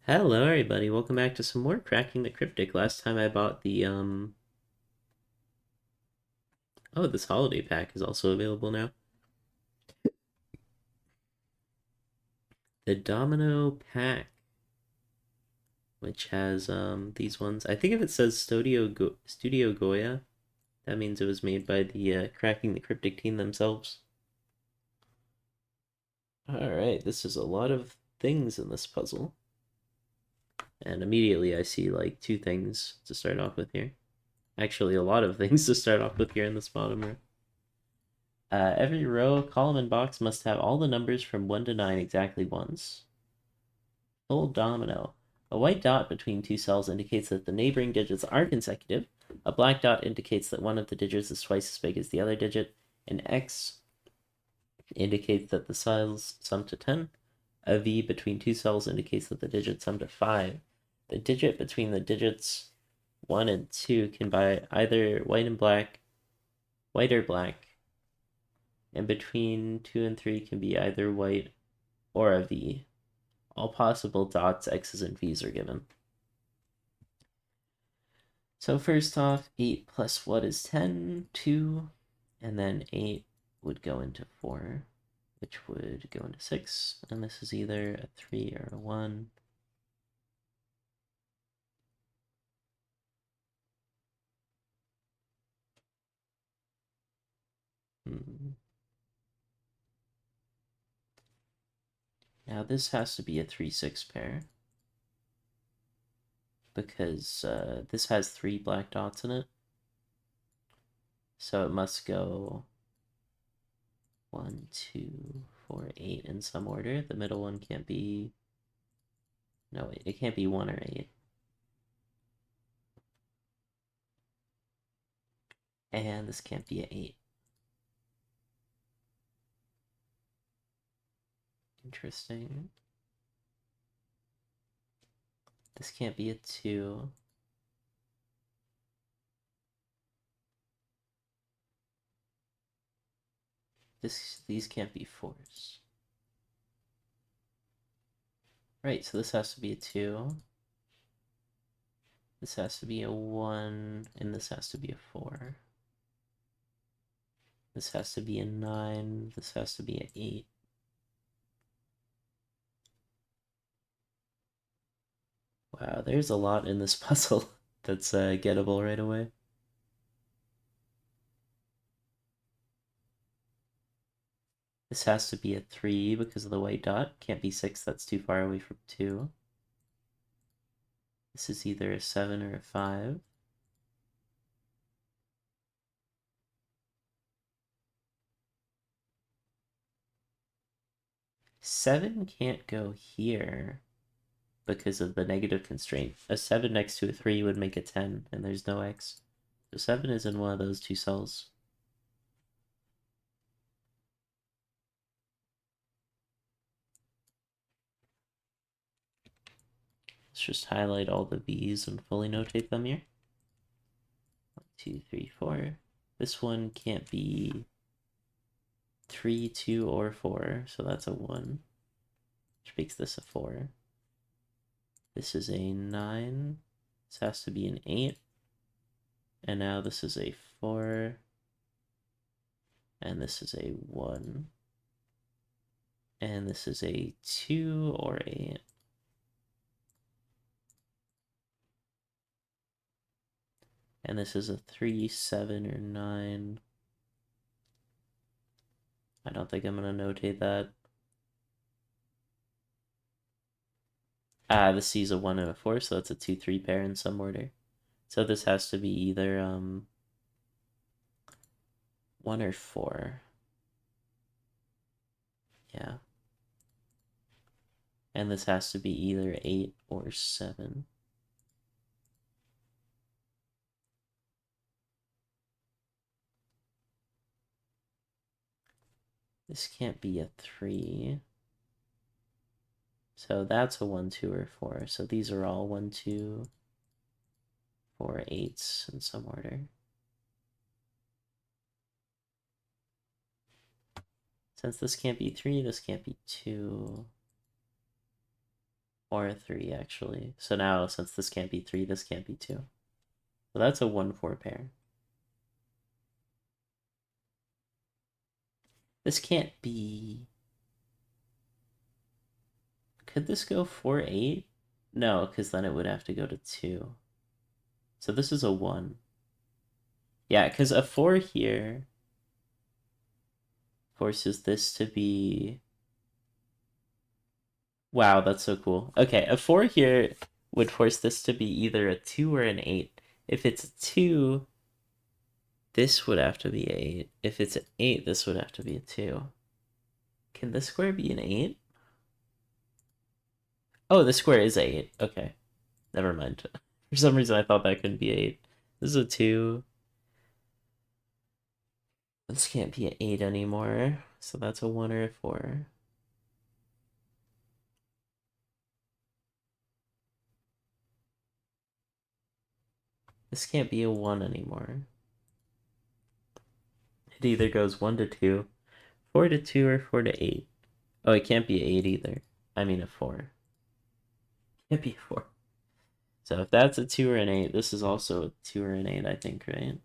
Hello everybody, welcome back to some more Cracking the Cryptic. Last time I bought the oh, this holiday pack is also available now. The Domino pack, which has these ones. I think if it says Studio Goya, that means it was made by the Cracking the Cryptic team themselves. Alright, this is a lot of things in this puzzle. And immediately I see like two things to start off with here. Actually, a lot of things to start off with here in this bottom row. Every row, column, and box must have all the numbers from 1 to 9 exactly once. Full domino. A white dot between two cells indicates that the neighboring digits are consecutive. A black dot indicates that one of the digits is twice as big as the other digit. An X indicates that the cells sum to 10. A V between two cells indicates that the digits sum to 5. The digit between the digits 1 and 2 can be either white or black, and between 2 and 3 can be either white or a V. All possible dots, X's, and V's are given. So first off, 8 plus what is 10? 2. And then 8 would go into 4, which would go into 6. And this is either a 3 or a 1. Now this has to be a 3-6 pair, because this has 3 black dots in it. So it must go 1, 2, 4, 8 in some order. The middle one can't be... No, wait, it can't be 1 or 8. And this can't be an 8. Interesting. This can't be a 2. These can't be 4s. Right, so this has to be a 2. This has to be a 1, and this has to be a 4. This has to be a 9, this has to be an 8. Wow, there's a lot in this puzzle that's gettable right away. This has to be a 3 because of the white dot. Can't be 6, that's too far away from 2. This is either a 7 or a 5. Seven can't go here because of the negative constraint. A 7 next to a 3 would make a 10, and there's no X. So 7 is in one of those two cells. Let's just highlight all the V's and fully notate them here. 1, 2, 3, 4. This one can't be 3, 2, or 4, so that's a 1, which makes this a 4. This is a 9. This has to be an 8. And now this is a 4. And this is a 1. And this is a 2 or 8. And this is a 3, 7, or 9. I don't think I'm going to notate that. This C's a 1 and a 4, so that's a 2, 3 pair in some order. So this has to be either 1 or 4. Yeah. And this has to be either 8 or 7. This can't be a 3. So that's a 1, 2, or 4. So these are all 1, 2, 4, 8s in some order. Since this can't be 3, this can't be 2. or a 3, actually. So now, since this can't be 3, this can't be 2. So that's a 1-4 pair. This can't be... Could this go 4-8? No, because then it would have to go to 2. So this is a 1. Yeah, because a 4 here forces this to be... Wow, that's so cool. Okay, a 4 here would force this to be either a 2 or an 8. If it's a 2, this would have to be 8. If it's an 8, this would have to be a 2. Can this square be an 8? Oh, the square is 8. Okay, never mind. For some reason, I thought that couldn't be 8. This is a 2. This can't be an 8 anymore. So that's a 1 or a 4. This can't be a 1 anymore. It either goes 1 to 2, 4 to 2, or 4 to 8. Oh, it can't be 8 either. I mean a 4. Can't be a 4. So if that's a 2 or an 8, this is also a 2 or an 8, I think, right?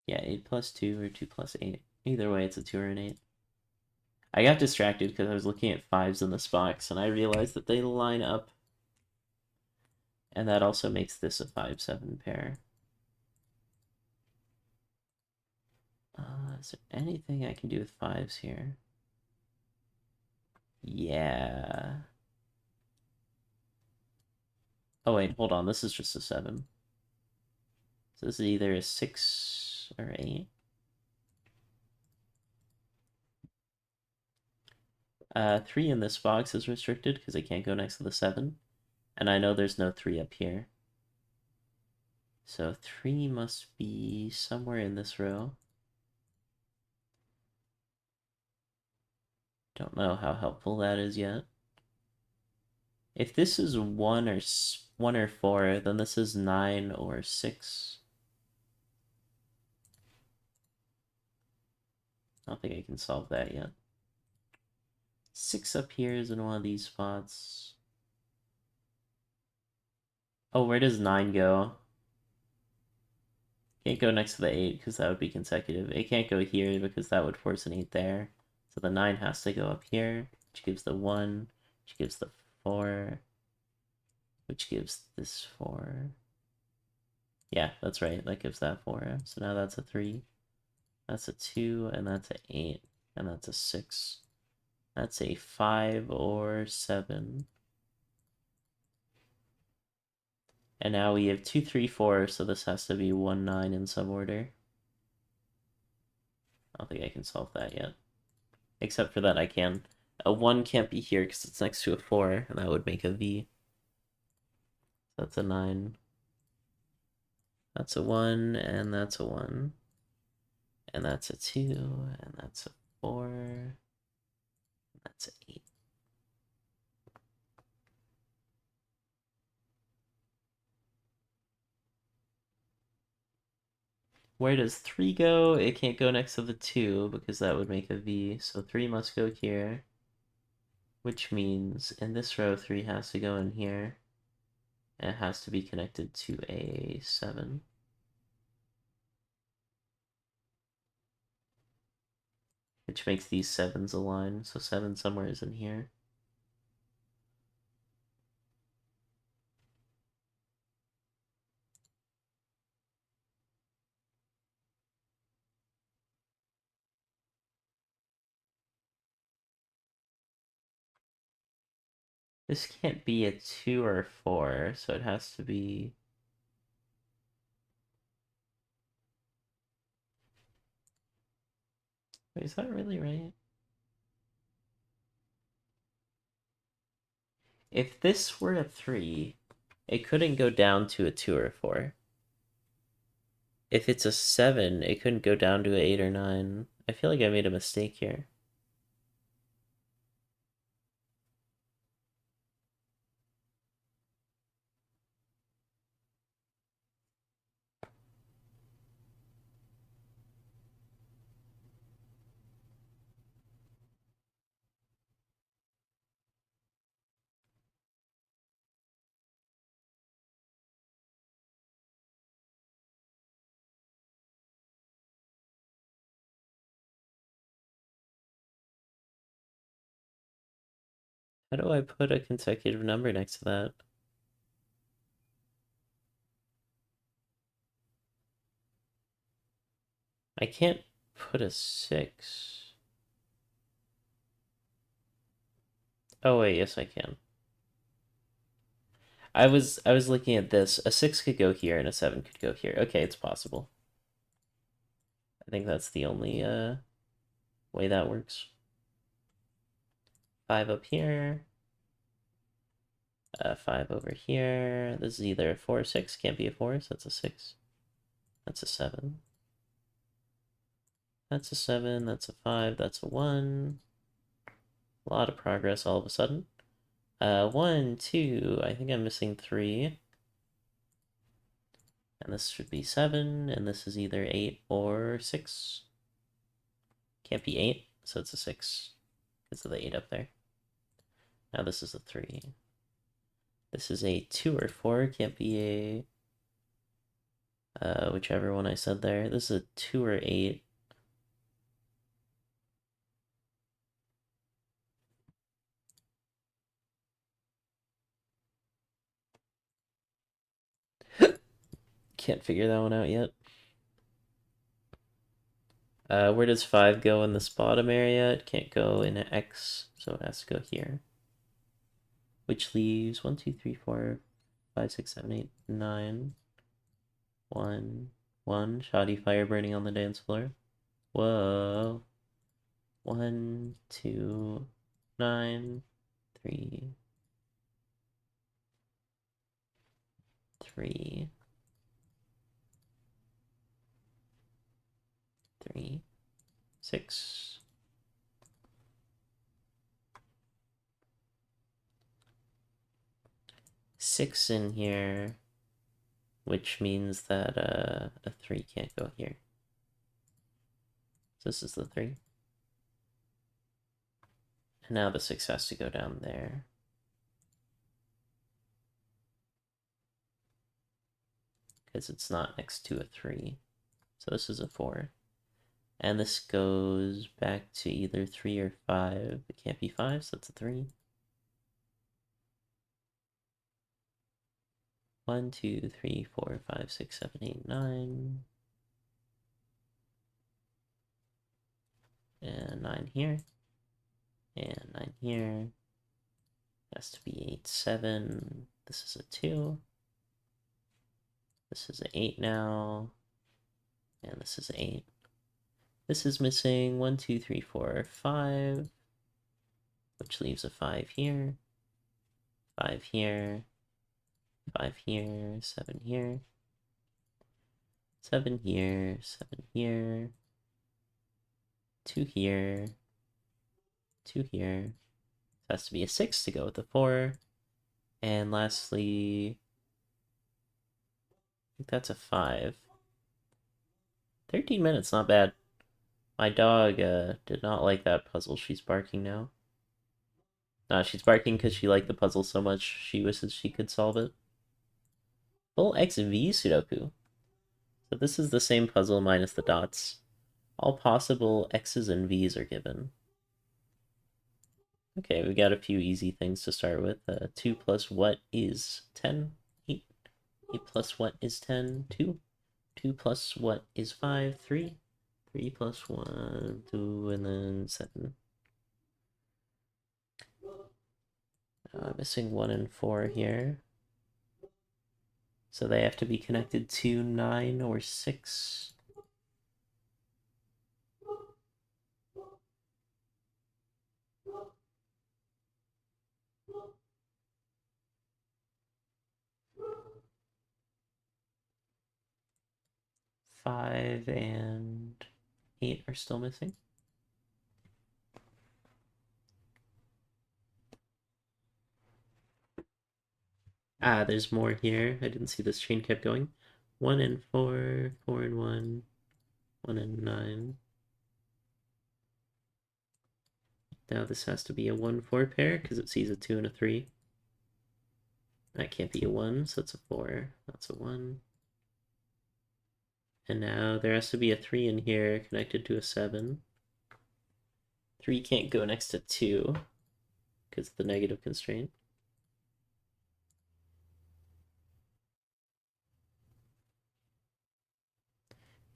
Yeah, 8 plus 2 or 2 plus 8. Either way, it's a 2 or an 8. I got distracted because I was looking at 5s in this box, and I realized that they line up. And that also makes this a 5-7 pair. Is there anything I can do with 5s here? Yeah. Oh wait, hold on. This is just a 7. So this is either a 6 or 8. 3 in this box is restricted because it can't go next to the 7. And I know there's no 3 up here. So 3 must be somewhere in this row. Don't know how helpful that is yet. If this is 1 or 4, then this is 9 or 6. I don't think I can solve that yet. 6 up here is in one of these spots. Oh, where does 9 go? Can't go next to the 8 because that would be consecutive. It can't go here because that would force an 8 there. So the 9 has to go up here, which gives the 1, which gives the 4, which gives this 4. Yeah, that's right. That gives that 4. So now that's a 3. That's a 2, and that's an 8, and that's a 6. That's a 5 or 7. And now we have 2, 3, 4, so this has to be 1, 9 in some order. I don't think I can solve that yet. Except for that I can. A 1 can't be here because it's next to a 4, and that would make a V. That's a 9. That's a 1, and that's a 1. And that's a 2, and that's a 4. And that's an 8. Where does 3 go? It can't go next to the 2 because that would make a V. So 3 must go here. Which means in this row 3 has to go in here. And it has to be connected to a 7. Which makes these 7s align. So 7 somewhere is in here. This can't be a 2 or 4, so it has to be... Wait, is that really right? If this were a 3, it couldn't go down to a 2 or a 4. If it's a 7, it couldn't go down to an 8 or 9. I feel like I made a mistake here. How do I put a consecutive number next to that? I can't put a 6. Oh wait, yes I can. I was looking at this. A 6 could go here and a 7 could go here. Okay, it's possible. I think that's the only way that works. 5 up here. 5 over here. This is either a 4 or 6. Can't be a 4, so that's a 6. That's a 7. That's a 7. That's a 5. That's a 1. A lot of progress all of a sudden. 1, 2. I think I'm missing 3. And this should be 7. And this is either 8 or 6. Can't be 8, so it's a 6. Because of the 8 up there. Now this is a 3. This is a 2 or 4. Can't be a... whichever one I said there. This is a 2 or 8. Can't figure that one out yet. Where does 5 go in this bottom area? It can't go in X, so it has to go here. Which leaves 1, 2, 3, 4, 5, 6, 7, 8, 9. 1, 1. Shoddy fire burning on the dance floor. Whoa. 1, 2, 9, 3, 3, 3, 6. Six in here, which means that a 3 can't go here. So this is the 3. And now the 6 has to go down there. Because it's not next to a 3. So this is a 4. And this goes back to either 3 or 5. It can't be 5, so it's a 3. 1, 2, 3, 4, 5, 6, 7, 8, 9. And 9 here. And 9 here. Has to be 8, 7. This is a 2. This is an 8 now. And this is 8. This is missing 1, 2, 3, 4, 5. Which leaves a 5 here. 5 here. 5 here. 7 here. 7 here. 7 here. 2 here. 2 here. It has to be a 6 to go with the 4. And lastly, I think that's a 5. 13 minutes, not bad. My dog did not like that puzzle. She's barking now. She's barking because she liked the puzzle so much she wishes she could solve it. Full XV Sudoku. So this is the same puzzle minus the dots. All possible X's and V's are given. Okay, we got a few easy things to start with. 2 plus what is 10? 8. 8 plus what is 10? 2. 2 plus what is 5? 3. 3 plus 1, 2, and then 7. I'm missing 1 and 4 here. So they have to be connected to 9 or 6. Five and 8 are still missing. There's more here. I didn't see this chain kept going. 1 and 4, 4 and 1, 1 and 9. Now this has to be a 1-4 pair because it sees a 2 and a 3. That can't be a 1, so it's a 4. That's a 1. And now there has to be a 3 in here connected to a 7. 3 can't go next to 2. because of the negative constraint.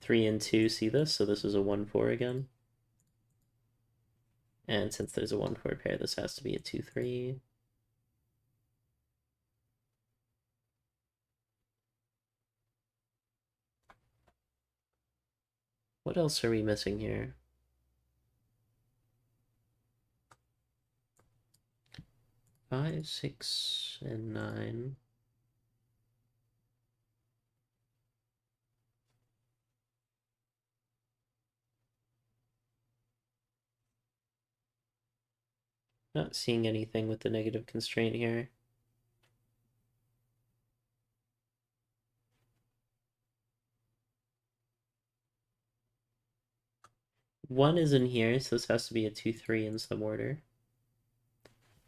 Three and two see this, so this is a 1-4 again. And since there's a 1-4 pair, this has to be a 2-3. What else are we missing here? Five, 6, and 9. Not seeing anything with the negative constraint here. One is in here, so this has to be a 2-3 in some order.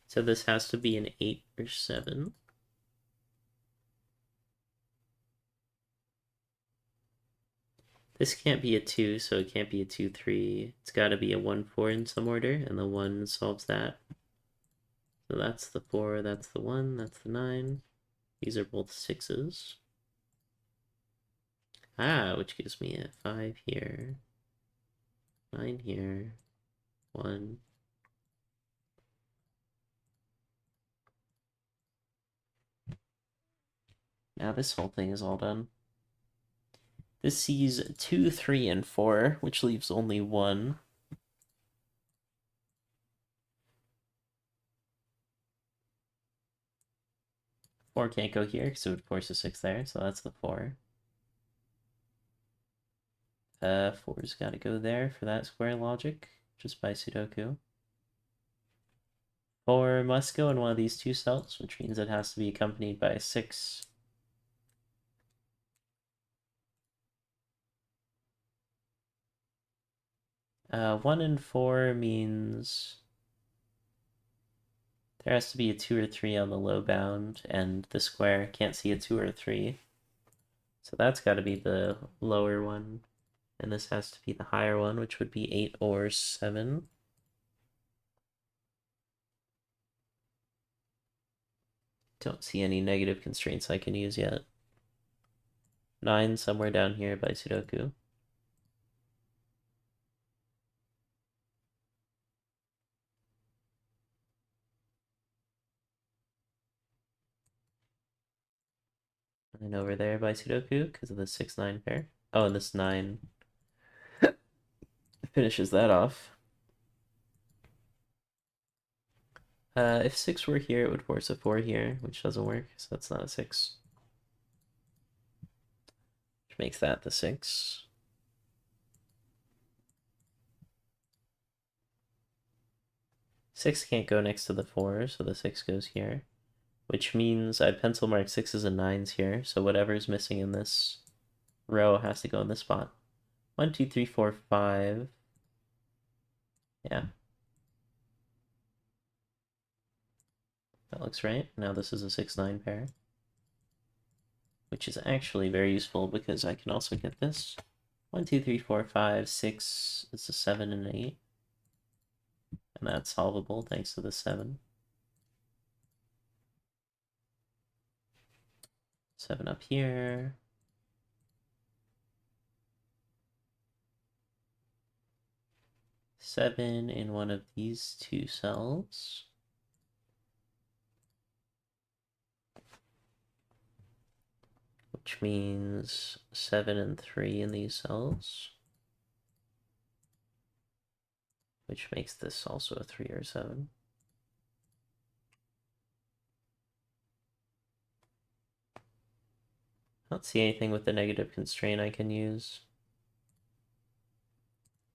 So this has to be an 8 or 7. This can't be a 2, so it can't be a 2-3. It's got to be a 1-4 in some order, and the 1 solves that. So that's the 4, that's the 1, that's the 9. These are both 6s. Ah, which gives me a 5 here, 9 here, 1. Now this whole thing is all done. This sees 2, 3, and 4, which leaves only 1. Four can't go here because it would force a 6 there, so that's the 4. 4's got to go there for that square logic, just by Sudoku. 4 must go in one of these two cells, which means it has to be accompanied by a 6. 1 and 4 means there has to be a 2 or 3 on the low bound, and the square can't see a 2 or 3. So that's got to be the lower one, and this has to be the higher one, which would be 8 or 7. Don't see any negative constraints I can use yet. 9 somewhere down here by Sudoku. And over there by Sudoku because of the 6-9 pair. Oh, and this 9 finishes that off. If 6 were here, it would force a 4 here, which doesn't work, so that's not a 6. Which makes that the 6. Six can't go next to the 4, so the 6 goes here. Which means I pencil mark 6s and 9s here, so whatever's missing in this row has to go in this spot. 1, 2, 3, 4, 5. Yeah. That looks right. Now this is a 6-9 pair. Which is actually very useful because I can also get this. 1, 2, 3, 4, 5, 6. It's a 7 and an 8. And that's solvable thanks to the 7. 7 up here. 7 in one of these two cells. Which means 7 and 3 in these cells. Which makes this also a 3 or 7. I don't see anything with the negative constraint I can use.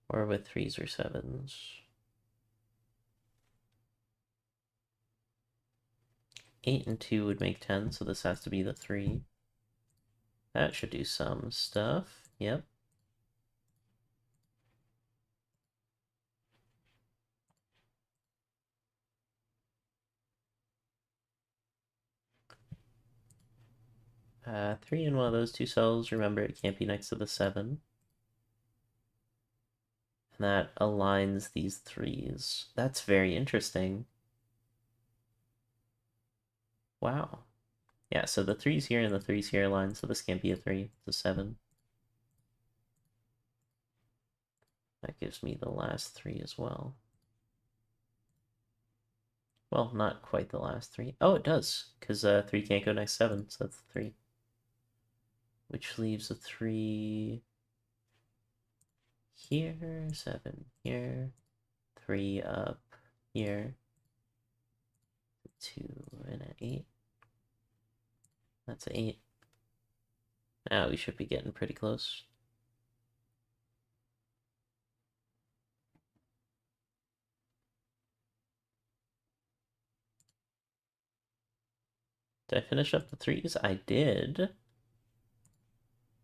Or with 3s or 7s. 8 and 2 would make 10, so this has to be the 3. That should do some stuff. Yep. Three in one of those two cells. Remember, it can't be next to the 7. And that aligns these 3s. That's very interesting. Wow. Yeah, so the 3's here and the 3's here line, so this can't be a 3. It's a 7. That gives me the last 3 as well. Well, not quite the last 3. Oh, it does, because 3 can't go next 7, so that's 3. Which leaves a 3 here, 7 here, 3 up here, 2 and an 8. That's 8. Now we should be getting pretty close. Did I finish up the 3's? I did.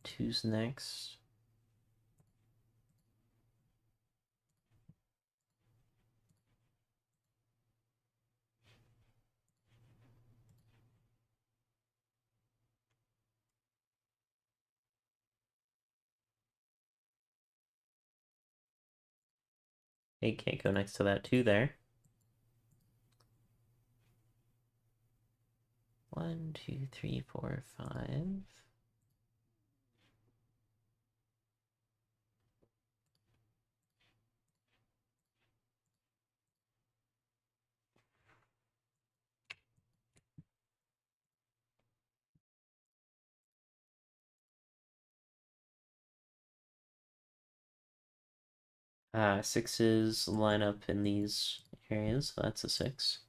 2's next. Eight can't go next to that 2 there. 1, 2, 3, 4, 5. Sixes line up in these areas, so that's a 6.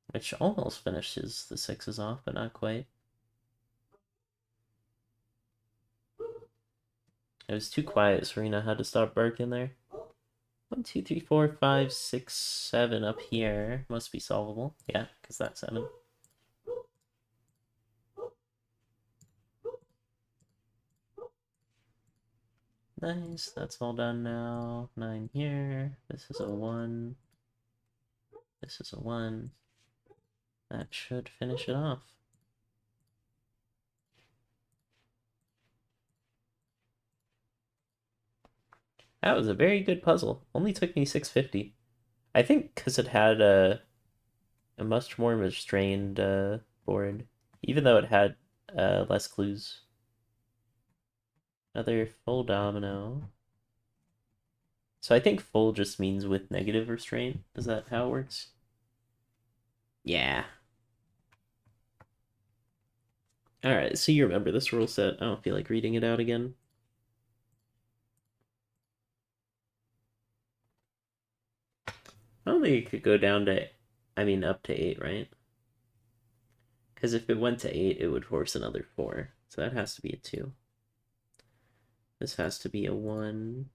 Which almost finishes the 6's off, but not quite. It was too quiet, Serena had to stop barking there. 1, 2, 3, 4, 5, 6, 7 up here. Must be solvable. Yeah, because that's 7. Nice, that's all done now. 9 here. This is a 1. This is a 1. That should finish it off. That was a very good puzzle. Only took me 650. I think because it had a much more restrained board, even though it had less clues. Another full domino. So I think full just means with negative restraint. Is that how it works? Yeah. Alright, so you remember this rule set. I don't feel like reading it out again. I don't think it could go down to, up to 8, right? Because if it went to 8, it would force another 4. So that has to be a 2. This has to be a 1.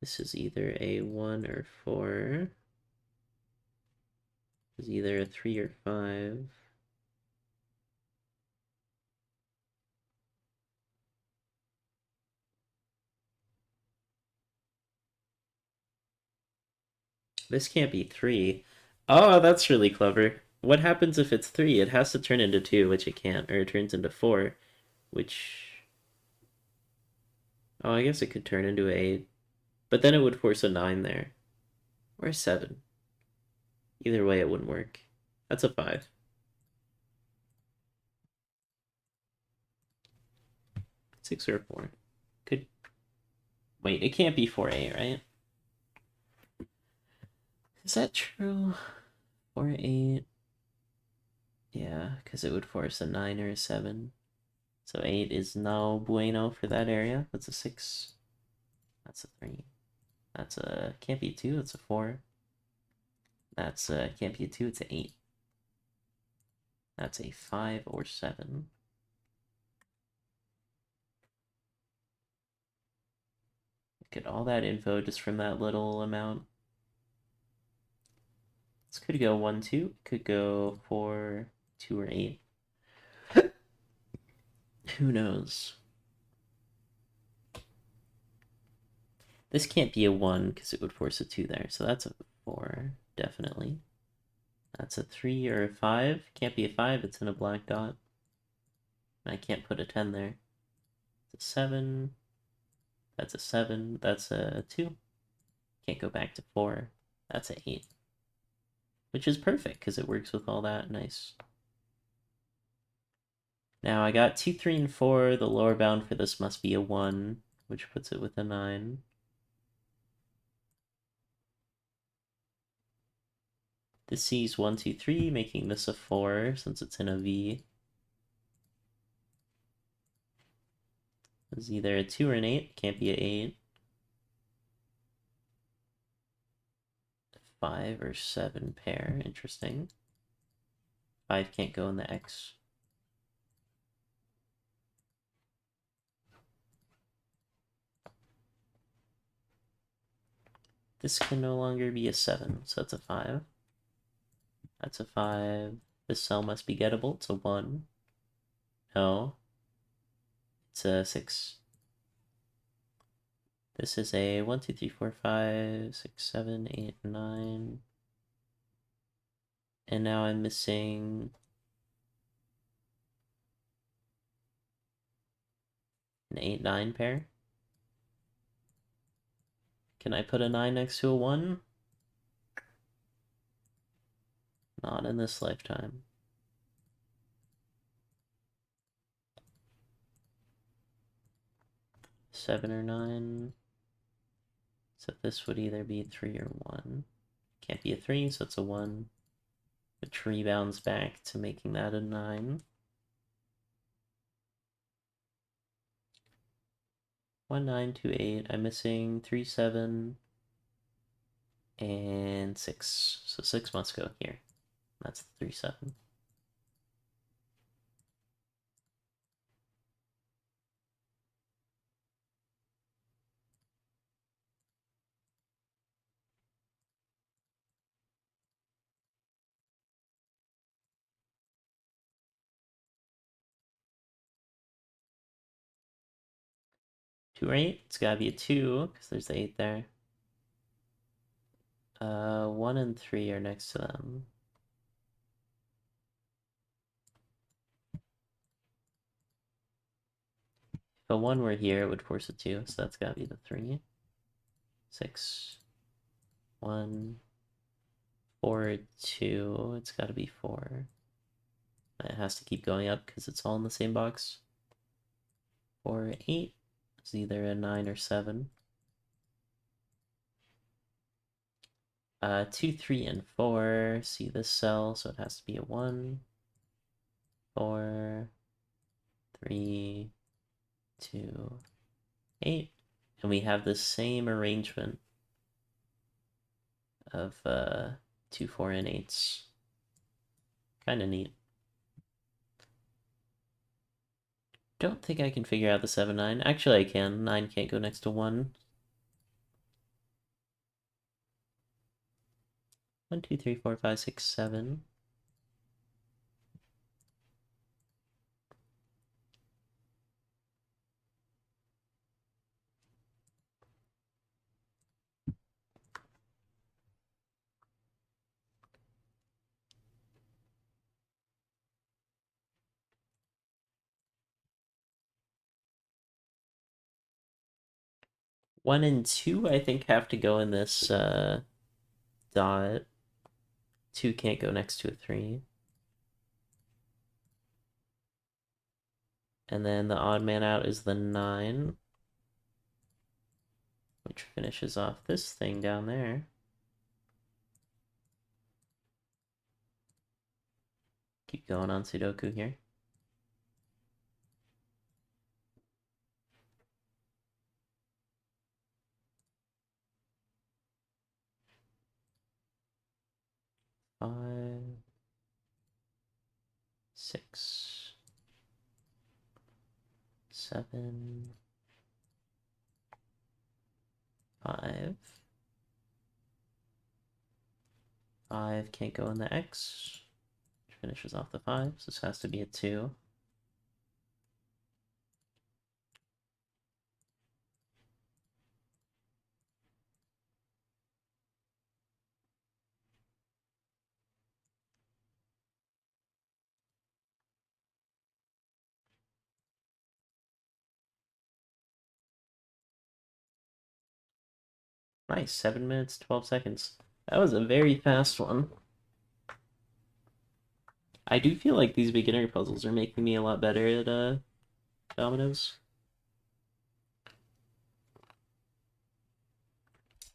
This is either a 1 or 4. This is either a 3 or 5. This can't be 3. Oh, that's really clever. What happens if it's 3? It has to turn into 2, which it can't, or it turns into 4, which... Oh, I guess it could turn into 8. But then it would force a 9 there. Or a 7. Either way, it wouldn't work. That's a 5. 6 or a 4. Could... Wait, it can't be 4A, right? Is that true? 4-8. Yeah, because it would force a 9 or a 7. So 8 is no bueno for that area. That's a 6. That's a 3. That's a... Can't be a 2, that's a 4. That's a... Can't be a 2, it's an 8. That's a 5 or 7. Get all that info just from that little amount. This could go 1, 2. Could go 4, 2, or 8. Who knows? This can't be a 1 because it would force a 2 there. So that's a 4, definitely. That's a 3 or a 5. Can't be a 5, it's in a black dot. I can't put a 10 there. It's a 7. That's a 7. That's a 2. Can't go back to 4. That's a 8. which is perfect because it works with all that. Nice. Now I got 2, 3, and 4. The lower bound for this must be a 1, which puts it with a 9. This sees 1, 2, 3, making this a 4 since it's in a V. It's either a 2 or an 8. Can't be an 8. 5 or 7 pair. Interesting. 5 can't go in the X. This can no longer be a 7, so that's a 5. That's a 5. This cell must be gettable. It's a 1. No. It's a 6. This is a 1, 2, 3, 4, 5, 6, 7, 8, 9. And now I'm missing an 8, 9 pair. Can I put a 9 next to a 1? Not in this lifetime. Seven or 9. So this would either be 3 or 1. Can't be a 3, so it's a 1. The tree bounds back to making that a 9. 1, 9, 2, 8. I'm missing 3, 7, and 6. So 6 must go here. That's the 3, 7. Two or 8? It's gotta be a 2, because there's the 8 there. 1 and 3 are next to them. If a 1 were here, it would force a 2, so that's gotta be the 3. 6, 1, 4, 2. It's gotta be 4. It has to keep going up because it's all in the same box. 4, 8. It's either a 9 or 7. 2, 3, and 4. See this cell, so it has to be a 1, 4, 3, 2, 8. And we have the same arrangement of 2, 4, and 8s. Kind of neat. Don't think I can figure out the 7, 9. Actually, I can. 9 can't go next to 1. 1, 2, 3, 4, 5, 6, 7. One and 2, I think, have to go in this dot. 2 can't go next to a 3. And then the odd man out is the 9, which finishes off this thing down there. Keep going on Sudoku here. Five, 6, 7, 5. 5 can't go in the X, which finishes off the 5, so this has to be a 2. Nice, 7 minutes, 12 seconds. That was a very fast one. I do feel like these beginner puzzles are making me a lot better at dominoes.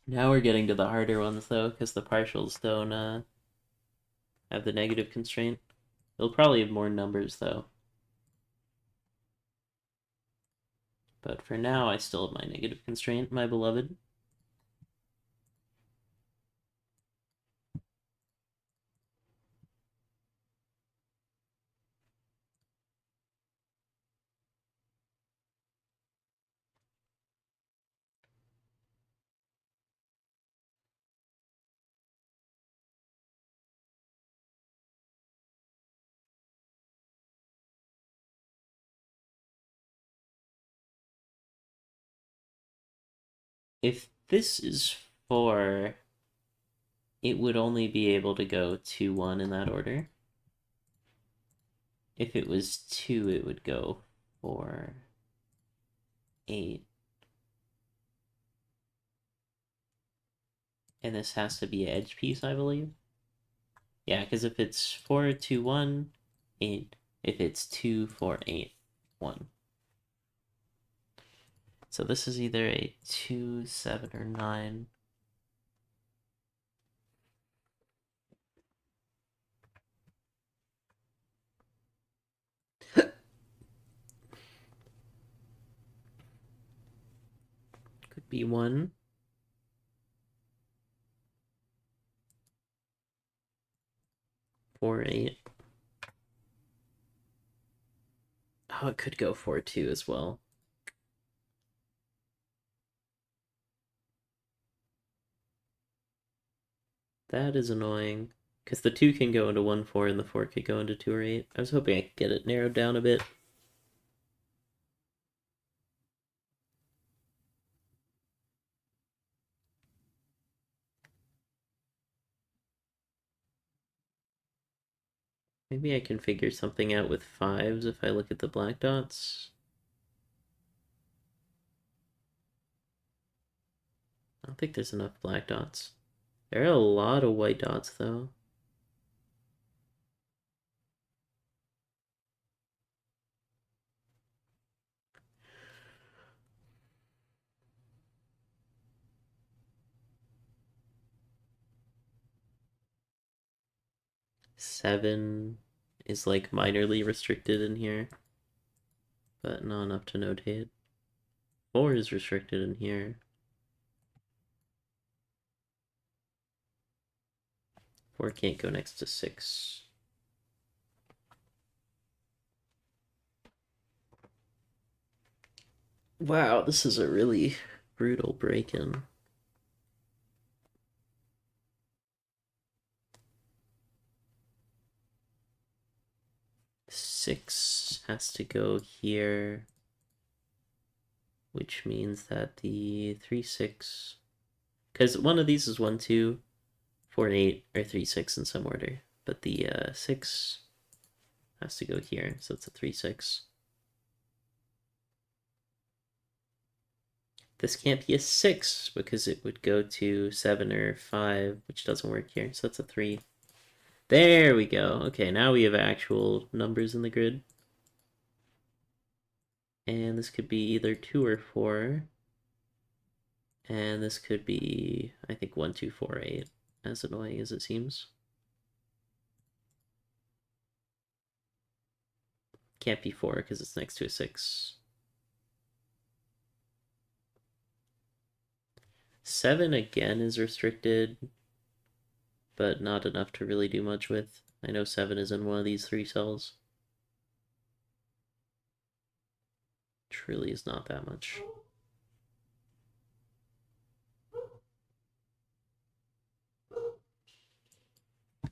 Now we're getting to the harder ones though, because the partials don't have the negative constraint. They'll probably have more numbers though. But for now, I still have my negative constraint, my beloved. If this is 4, it would only be able to go 2, 1 in that order. If it was 2, it would go 4, 8. And this has to be an edge piece, I believe. Yeah, because if it's 4, 2, 1, 8. If it's 2, 4, 8, 1. So this is either a 2, 7, or 9. Could be 1. 4, 8. Oh, it could go 4, 2 as well. That is annoying. Because the 2 can go into 1, 4, and the 4 could go into 2 or 8. I was hoping I could get it narrowed down a bit. Maybe I can figure something out with 5s if I look at the black dots. I don't think there's enough black dots. There are a lot of white dots, though. Seven is like minorly restricted in here, but not enough to notate. 4 is restricted in here. 4 can't go next to 6. Wow, this is a really brutal break-in. 6 has to go here, which means that the 3, 6... Because one of these is 1, 2, 4, 8, or 3, 6 in some order. But the 6 has to go here, so it's a 3, 6. This can't be a 6 because it would go to 7 or 5, which doesn't work here, so that's a 3. There we go. Okay, now we have actual numbers in the grid. And this could be either 2 or 4. And this could be, I think, 1, 2, 4, 8, as annoying as it seems. Can't be 4 because it's next to a 6. 7 again is restricted, but not enough to really do much with. I know 7 is in one of these 3 cells. Truly is not that much.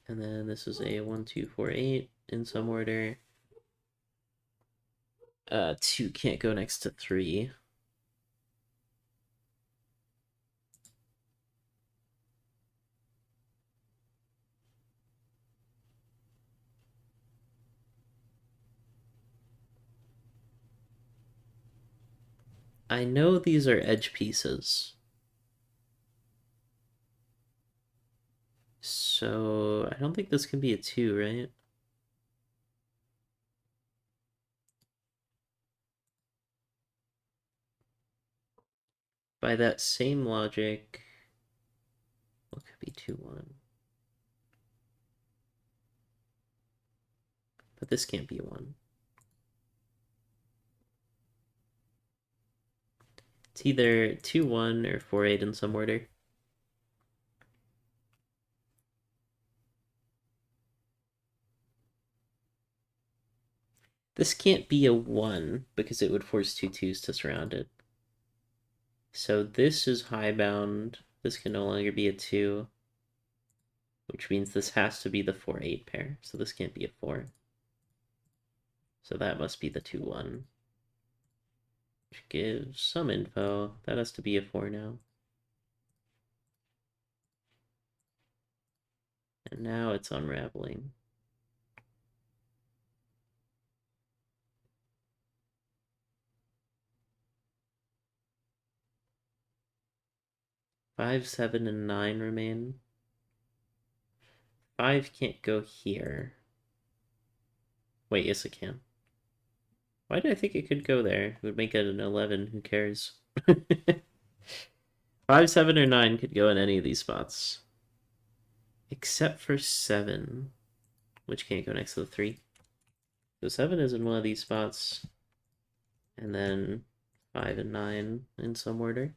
And then this is a 1, 2, 4, 8 in some order. 2 can't go next to 3. I know these are edge pieces. So I don't think this can be a 2, right? by that same logic, what could be 2-1? But this can't be a 1. It's either 2-1 or 4-8 in some order. This can't be a 1 because it would force 2-2s to surround it. So this is high bound. This can no longer be a 2, which means this has to be the 4-8 pair. So this can't be a 4. So that must be the 2-1. Which gives some info. That has to be a 4 now. And now it's unraveling. Five, 7, and 9 remain. 5 can't go here. Wait, yes it can. Why did I think it could go there? It would make it an 11, who cares? 5, 7, or 9 could go in any of these spots. Except for 7, which can't go next to the 3. So 7 is in one of these spots. And then 5 and 9 in some order.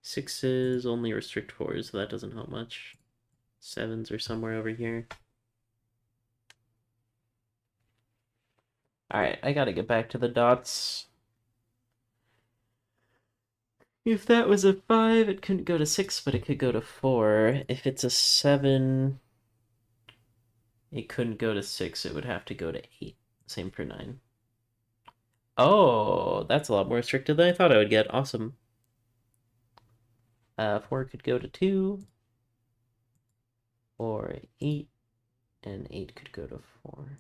Sixes only restrict 4s, so that doesn't help much. 7s are somewhere over here. Alright, I gotta get back to the dots. If that was a 5, it couldn't go to 6, but it could go to 4. If it's a 7, it couldn't go to 6, it would have to go to 8. Same for 9. Oh, that's a lot more restricted than I thought I would get. Awesome. 4 could go to 2, or 8, and 8 could go to 4.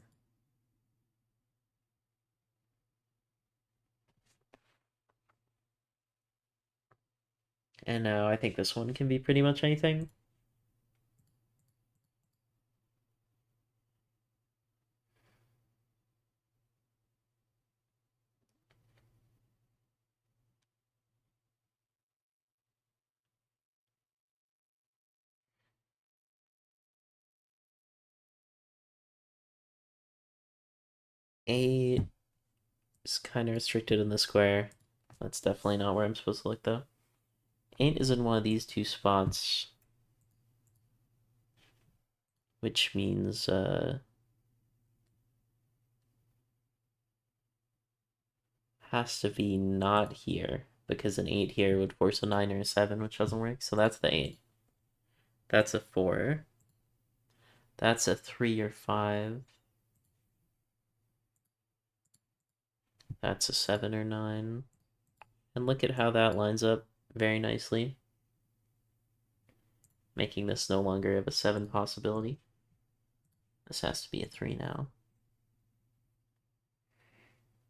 And now I think this one can be pretty much anything. Eight is kind of restricted in the square. That's definitely not where I'm supposed to look, though. 8 is in one of these two spots, which means has to be not here, because an 8 here would force a 9 or a 7, which doesn't work. So that's the 8. That's a 4. That's a 3 or 5. That's a 7 or 9. And look at how that lines up very nicely, making this no longer of a 7 possibility. This has to be a 3 now.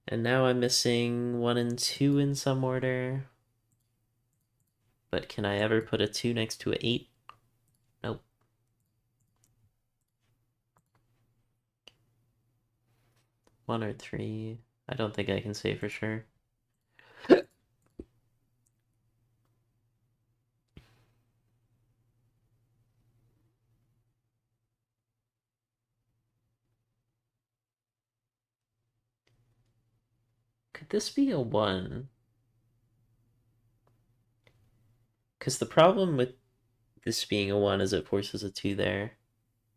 And now I'm missing 1 and 2 in some order. But can I ever put a 2 next to an 8? Nope. 1 or 3. I don't think I can say for sure. Could this be a 1? Because the problem with this being a 1 is it forces a 2 there,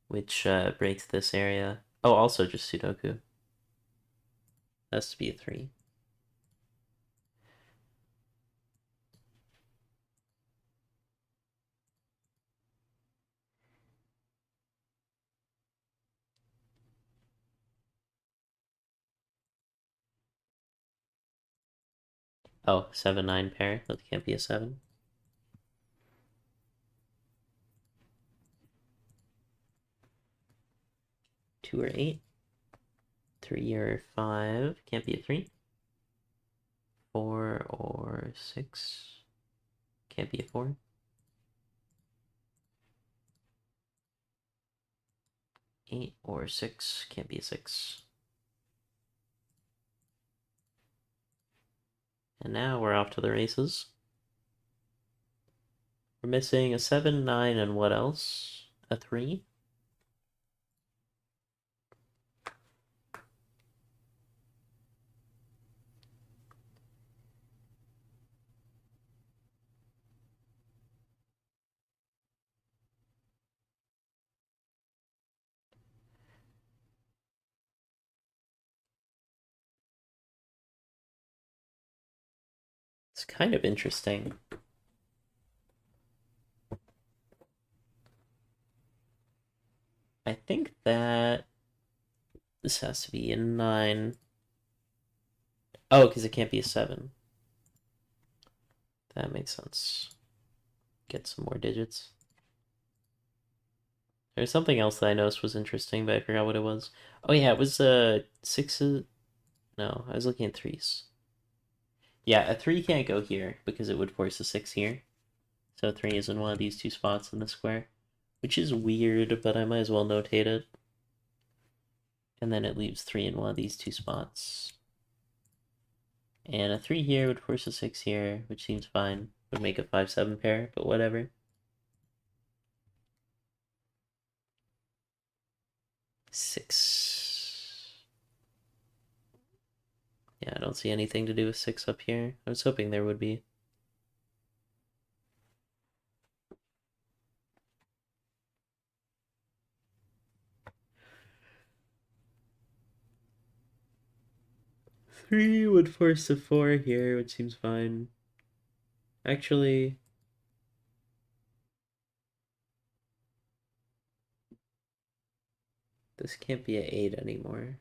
which breaks this area. Oh, also just Sudoku. Has to be a 3. Oh, 7, 9 pair. That can't be a 7. 2 or 8. 3 or 5. Can't be a 3. 4 or 6. Can't be a 4. 8 or 6. Can't be a 6. And now we're off to the races. We're missing a 7, 9, and what else? A 3? It's kind of interesting. I think that this has to be a 9. Oh, because it can't be a 7. That makes sense. Get some more digits. There's something else that I noticed was interesting, but I forgot what it was. Oh yeah, it was 6s. No, I was looking at 3s. Yeah, a 3 can't go here because it would force a 6 here. So 3 is in one of these two spots in the square, which is weird, but I might as well notate it. And then it leaves 3 in one of these two spots. And a 3 here would force a 6 here, which seems fine. Would make a 5-7 pair, but whatever. 6. Yeah, I don't see anything to do with 6 up here. I was hoping there would be. Three would force a 4 here, which seems fine. Actually, this can't be an 8 anymore.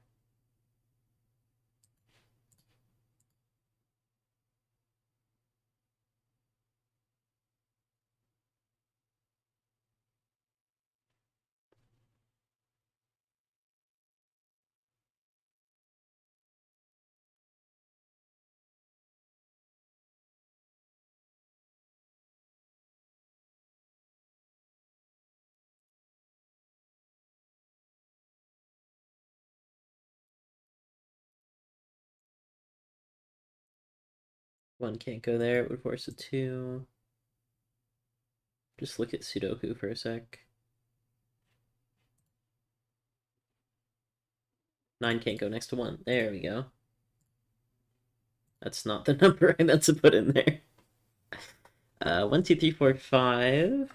One can't go there, it would force a 2. Just look at Sudoku for a sec. 9 can't go next to 1. There we go. That's not the number I meant to put in there. 1, 2, 3, 4, 5.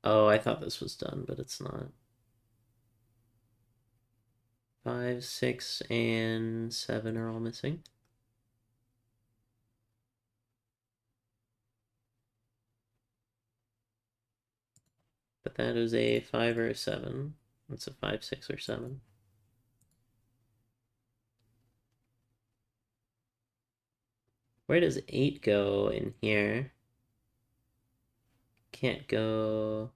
Oh, I thought this was done, but it's not. 5, 6, and 7 are all missing. But that is a 5 or a 7. That's a 5, 6, or 7. Where does 8 go in here? Can't go...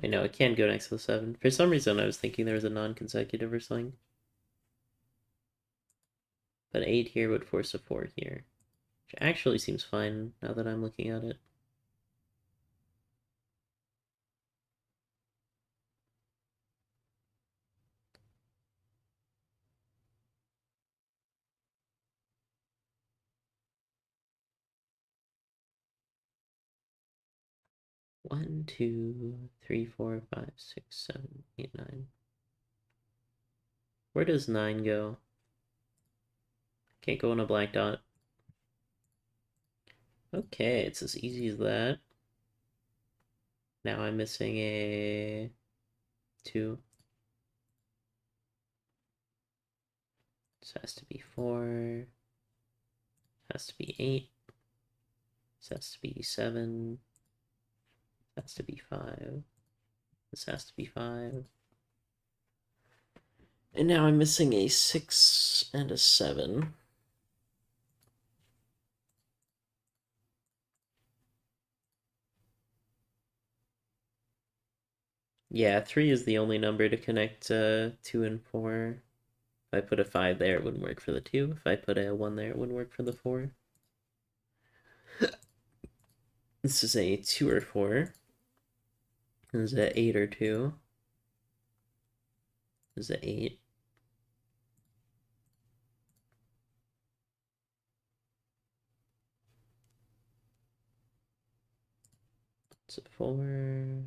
Wait, no, it can go next to the 7. For some reason, I was thinking there was a non-consecutive or something. But 8 here would force a 4 here. Which actually seems fine now that I'm looking at it. One, two, three, four, five, six, 7, 8, 9. Where does 9 go? Can't go in a black dot. Okay, it's as easy as that. Now I'm missing a 2. This has to be 4. Has to be 8. This has to be 7. This has to be 5. This has to be 5. And now I'm missing a 6 and a 7. Yeah, 3 is the only number to connect 2 and 4. If I put a 5 there, it wouldn't work for the 2. If I put a 1 there, it wouldn't work for the 4. This is a 2 or 4. This is a 8 or 2. This is a 8. It's a 4.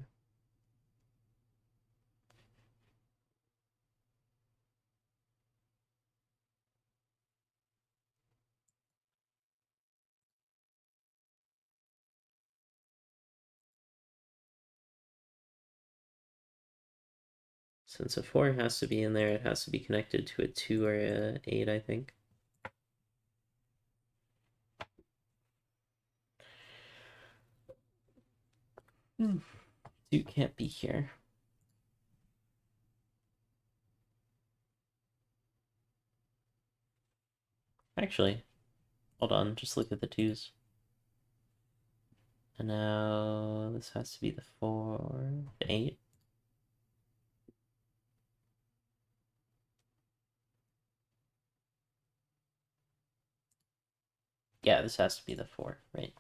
Since a 4 has to be in there, it has to be connected to a 2 or a 8, I think. Hmm. 2 can't be here. Actually, hold on, just look at the 2s. And now this has to be the 4, the 8. Yeah, this has to be the 4, right?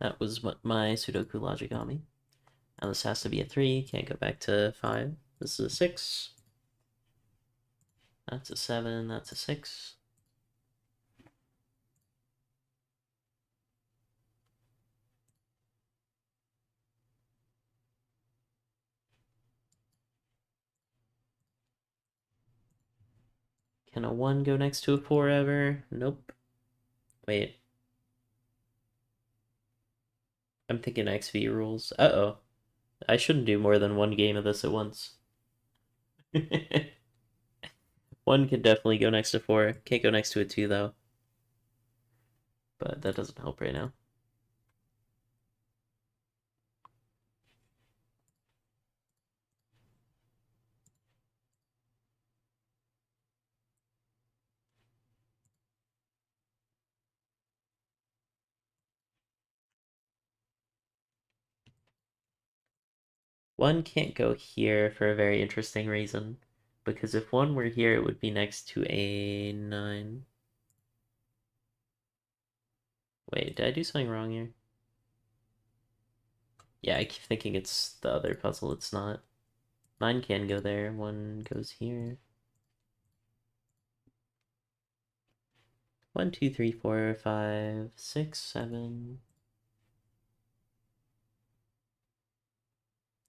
That was what my Sudoku logic got me. Now this has to be a 3, can't go back to 5. This is a 6. That's a 7, that's a 6. Can a 1 go next to a 4 ever? Nope. Wait. I'm thinking XV rules. Uh-oh. I shouldn't do more than one game of this at once. 1 can definitely go next to 4. Can't go next to a 2, though. But that doesn't help right now. One can't go here for a very interesting reason. Because if 1 were here, it would be next to a 9. Wait, did I do something wrong here? Yeah, I keep thinking it's the other puzzle. It's not. 9 can go there. 1 goes here. 1, 2, 3, 4, 5, 6, 7.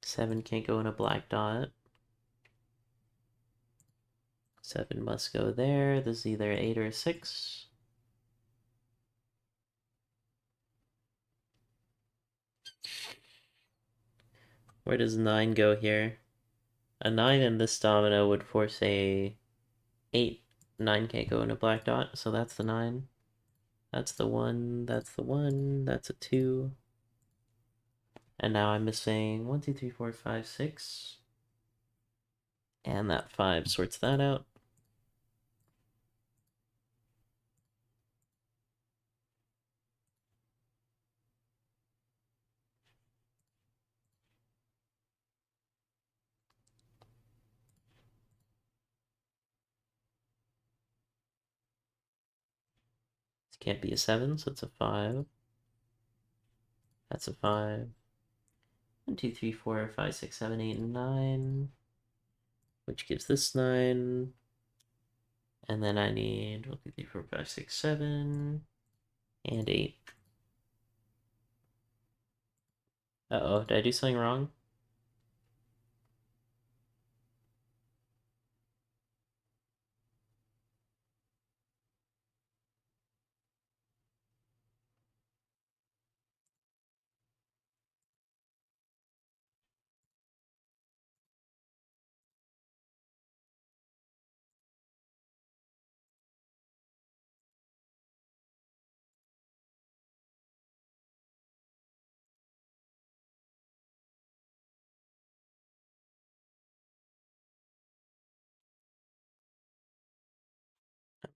7 can't go in a black dot. 7 must go there. This is either 8 or 6. Where does 9 go here? A 9 in this domino would force a 8. 9 can't go in a black dot, so that's the 9. That's the 1, that's the 1, that's a 2. And now I'm missing 1, 2, 3, 4, 5, 6. And that 5 sorts that out. This can't be a 7, so it's a 5. That's a 5. 1, 2, 3, 4, 5, 6, 7, 8, 9. Which gives this 9. And then I need 1, 2, 3, 4, 5, 6, 7. And 8. Uh-oh, did I do something wrong?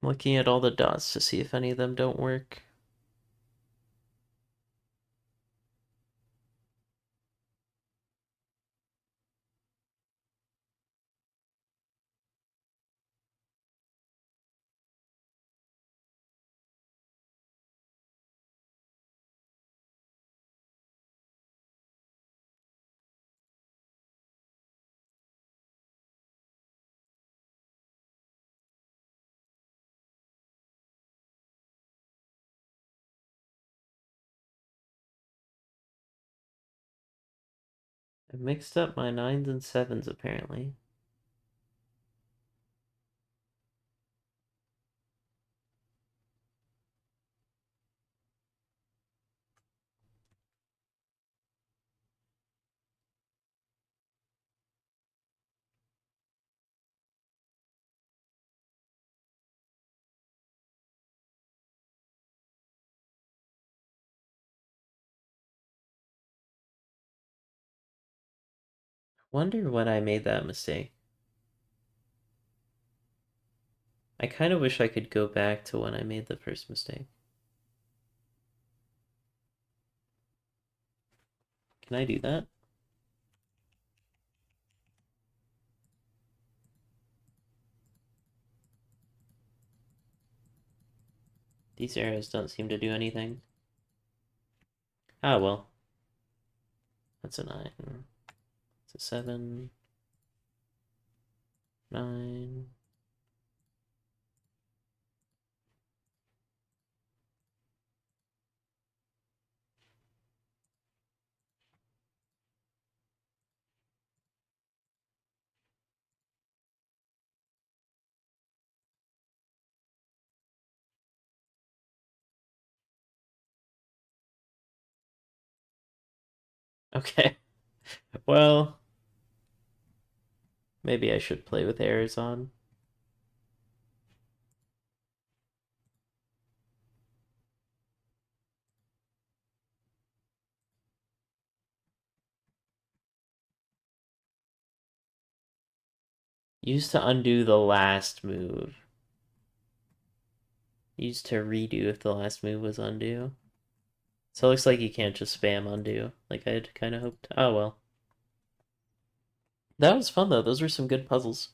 I'm looking at all the dots to see if any of them don't work. I mixed up my 9s and 7s apparently. Wonder when I made that mistake. I kind of wish I could go back to when I made the first mistake. Can I do that? These arrows don't seem to do anything. Ah, well. That's a 9. It's a 7. 9. Okay. Well, maybe I should play with errors on. Use to undo the last move. Use to redo if the last move was undo. So it looks like you can't just spam undo, like I had kind of hoped. Oh well. That was fun though. Those were some good puzzles.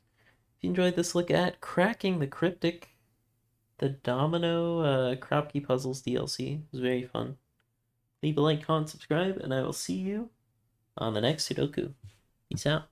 If you enjoyed this look at cracking the Cryptic, the Domino Kropki Puzzles DLC, it was very fun. Leave a like, comment, subscribe, and I will see you on the next Sudoku. Peace out.